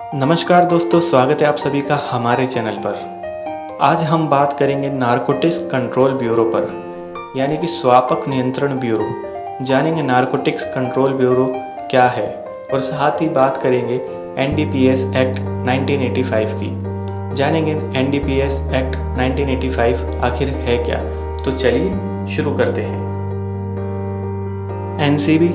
नमस्कार दोस्तों, स्वागत है आप सभी का हमारे चैनल पर। आज हम बात करेंगे नारकोटिक्स कंट्रोल ब्यूरो पर, यानी कि स्वापक नियंत्रण ब्यूरो। जानेंगे नारकोटिक्स कंट्रोल ब्यूरो क्या है और साथ ही बात करेंगे एनडीपीएस एक्ट 1985 की। जानेंगे एनडीपीएस एक्ट 1985 आखिर है क्या। तो चलिए शुरू करते हैं। एनसीबी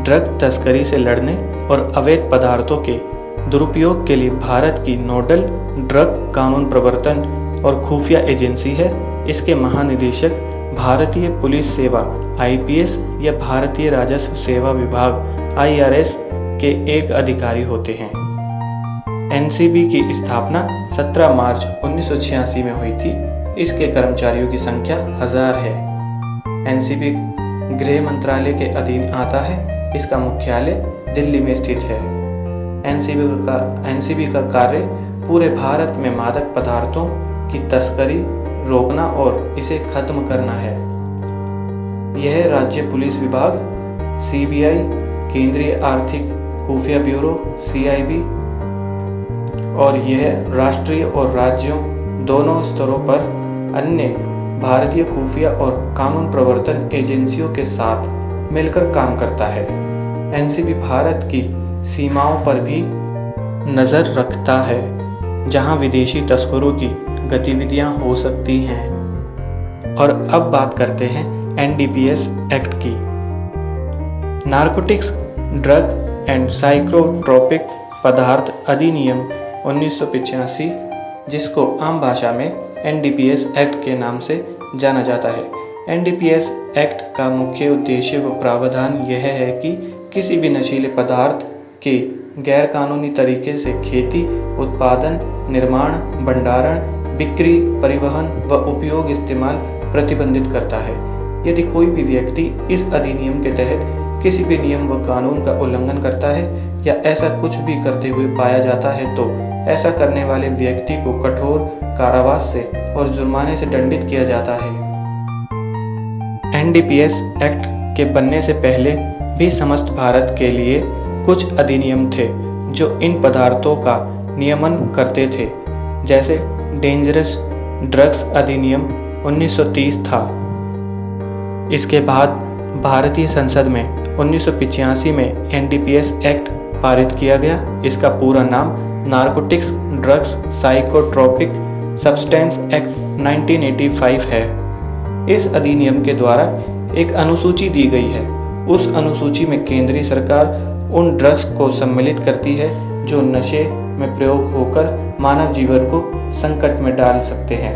ड्रग तस्करी से लड़ने और अवैध पदार्थों के दुरुपयोग के लिए भारत की नोडल ड्रग कानून प्रवर्तन और खुफिया एजेंसी है। इसके महानिदेशक भारतीय पुलिस सेवा आईपीएस या भारतीय राजस्व सेवा विभाग आईआरएस के एक अधिकारी होते हैं। एनसीबी की स्थापना 17 मार्च 1986 में हुई थी। इसके कर्मचारियों की संख्या 1000 है। एनसीबी गृह मंत्रालय के अधीन आता है। इसका मुख्यालय दिल्ली में स्थित है। एनसीबी का कार्य पूरे भारत में मादक पदार्थों की तस्करी रोकना और इसे खत्म करना है। यह राज्य पुलिस विभाग, सीबीआई, केंद्रीय आर्थिक खुफिया ब्यूरो सीआईबी और यह राष्ट्रीय और राज्यों दोनों स्तरों पर अन्य भारतीय खुफिया और कानून प्रवर्तन एजेंसियों के साथ मिलकर काम करता है। एनसीबी भारत की सीमाओं पर भी नज़र रखता है, जहां विदेशी तस्करों की गतिविधियां हो सकती हैं। और अब बात करते हैं एनडीपीएस एक्ट की। नारकोटिक्स ड्रग एंड साइकोट्रोपिक पदार्थ अधिनियम 1985, जिसको आम भाषा में एनडीपीएस एक्ट के नाम से जाना जाता है। एनडीपीएस एक्ट का मुख्य उद्देश्य व प्रावधान यह है कि किसी भी नशीले पदार्थ के गैरकानूनी तरीके से खेती, उत्पादन, निर्माण, भंडारण, बिक्री, परिवहन व उपयोग इस्तेमाल प्रतिबंधित करता है। यदि कोई भी व्यक्ति इस अधिनियम के तहत किसी भी नियम व कानून का उल्लंघन करता है या ऐसा कुछ भी करते हुए पाया जाता है तो ऐसा करने वाले व्यक्ति को कठोर कारावास से और जुर्माने से दंडित किया जाता है। एनडीपीएस एक्ट के बनने से पहले भी समस्त भारत के लिए कुछ अधिनियम थे जो इन पदार्थों का नियमन करते थे, जैसे डेंजरस ड्रग्स अधिनियम 1930 था। इसके बाद भारतीय संसद में 1985 में एनडीपीएस एक्ट पारित किया गया। इसका पूरा नाम narcotics drugs psychotropic substance act 1985 है। इस अधिनियम के द्वारा एक अनुसूची दी गई है। उस अनुसूची में केंद्रीय सरकार उन ड्रग्स को सम्मिलित करती है जो नशे में प्रयोग होकर मानव जीवन को संकट में डाल सकते हैं।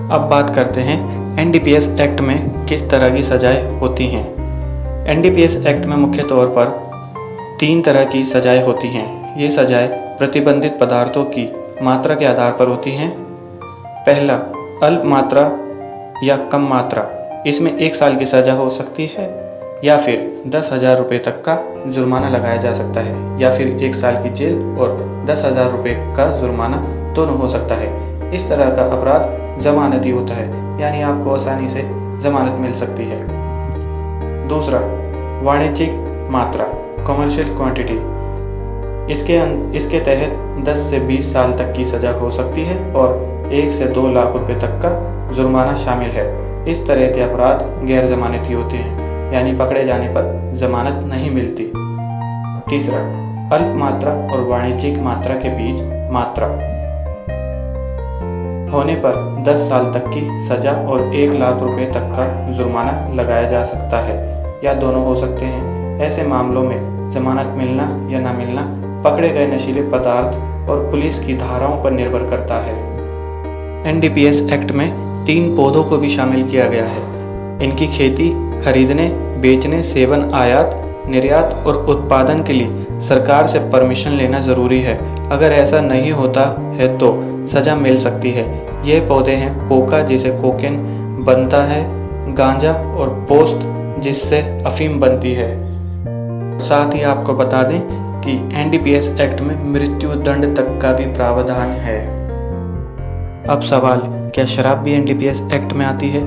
अब बात करते हैं एनडीपीएस एक्ट में किस तरह की सजाएं होती हैं। एनडीपीएस एक्ट में मुख्य तौर पर 3 तरह की सजाएं होती हैं। ये सजाएं प्रतिबंधित पदार्थों की मात्रा के आधार पर होती हैं। पहला, अल्प मात्रा या कम मात्रा, इसमें 1 साल की सजा हो सकती है या फिर 10,000 रुपये तक का जुर्माना लगाया जा सकता है, या फिर 1 साल की जेल और 10,000 रुपये का जुर्माना दोनों हो सकता है। इस तरह का अपराध जमानती होता है, यानी आपको आसानी से जमानत मिल सकती है। दूसरा, वाणिज्यिक मात्रा, कमर्शियल क्वांटिटी, इसके तहत 10 से 20 साल तक की सजा हो सकती है और 1 से 2 लाख रुपये तक का जुर्माना शामिल है। इस तरह के अपराध गैर जमानती होते हैं, यानी पकड़े जाने पर जमानत नहीं मिलती। तीसरा, अल्प मात्रा और वाणिज्यिक मात्रा के बीच मात्रा होने पर 10 साल तक की सजा और 1 लाख रुपए तक का जुर्माना लगाया जा सकता है, या दोनों हो सकते हैं। ऐसे मामलों में जमानत मिलना या ना मिलना पकड़े गए नशीले पदार्थ और पुलिस की धाराओं पर निर्भर करता है। एनडीपीएस एक्ट में 3 पौधों को भी शामिल किया गया है। इनकी खेती, खरीदने, बेचने, सेवन, आयात, निर्यात और उत्पादन के लिए सरकार से परमिशन लेना जरूरी है। अगर ऐसा नहीं होता है तो सजा मिल सकती है। ये पौधे हैं कोका, जिसे कोकेन बनता है, गांजा और पोस्त, जिससे अफीम बनती है। साथ ही आपको बता दें कि एनडीपीएस एक्ट में मृत्यु दंड तक का भी प्रावधान है। अब सवाल, क्या शराब भी एनडीपीएस एक्ट में आती है?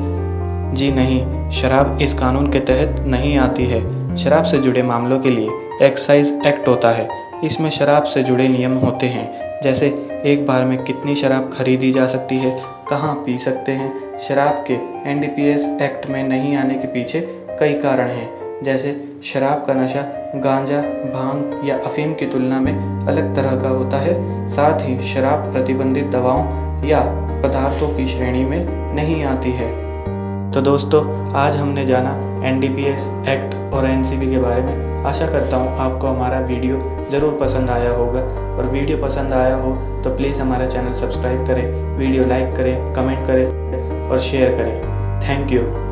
जी नहीं, शराब इस कानून के तहत नहीं आती है। शराब से जुड़े मामलों के लिए एक्साइज एक्ट होता है। इसमें शराब से जुड़े नियम होते हैं, जैसे एक बार में कितनी शराब खरीदी जा सकती है, कहाँ पी सकते हैं। शराब के एनडीपीएस एक्ट में नहीं आने के पीछे कई कारण हैं, जैसे शराब का नशा गांजा, भांग या अफीम की तुलना में अलग तरह का होता है। साथ ही शराब प्रतिबंधित दवाओं या पदार्थों की श्रेणी में नहीं आती है। तो दोस्तों, आज हमने जाना एनडीपीएस एक्ट और एनसीबी के बारे में। आशा करता हूँ आपको हमारा वीडियो ज़रूर पसंद आया होगा, और वीडियो पसंद आया हो तो प्लीज़ हमारा चैनल सब्सक्राइब करें, वीडियो लाइक करें, कमेंट करें और शेयर करें। Thank you.